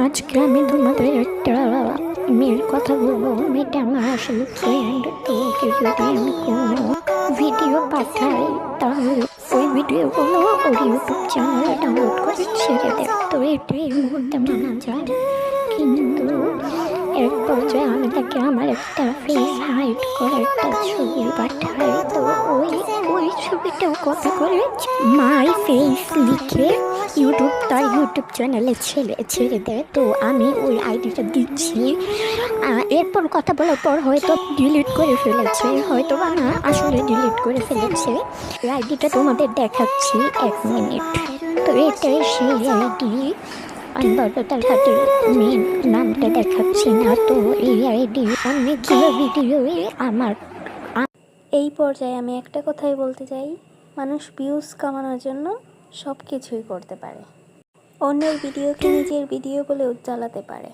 আজকে আমি তোমাদের একটা মেয়ের কথা বলবো। মেয়েটা আমার আসলে ফ্রেন্ড। তো ওকে যদি আমি কোনো ভিডিও পাঠাই তাহলে ওই ভিডিওগুলো ওর ইউটিউব চ্যানেলে ডাউনলোড করে ছেড়ে দেয়। তো এটাই এই মুহূর্তে মানা যায়, কিন্তু এক পর্যায়ে আমি তাকে আমার একটা ফেস হাইড করে একটা ছবি পাঠাই। তো ওই ওই ছবিটাও কপি করে মাই ফেস লিখে তার ইউটিউব চ্যানেলে ছেড়ে দেয়। তো আমি ওই আইডিটা দিচ্ছি। এরপর কথা বলার পর হয়তো ডিলিট করে ফেলেছে, হয়তো বা না, আসলে ডিলিট করে ফেলেছে। এই আইডিটা তোমাদের দেখাচ্ছি, 1 মিনিট। তো এটাই সেই আইডি। আমি বড়তার হাটের মেন নামটা দেখাচ্ছি না। তো এই আইডি অনেকগুলো ভিডিওই আমার। এই পর্যায়ে আমি একটা কথাই বলতে চাই, মানুষ ভিউজ কামানোর জন্য সব কিছুই করতে পারে, অন্যের ভিডিওকে নিজের ভিডিও বলেও চালাতে পারে।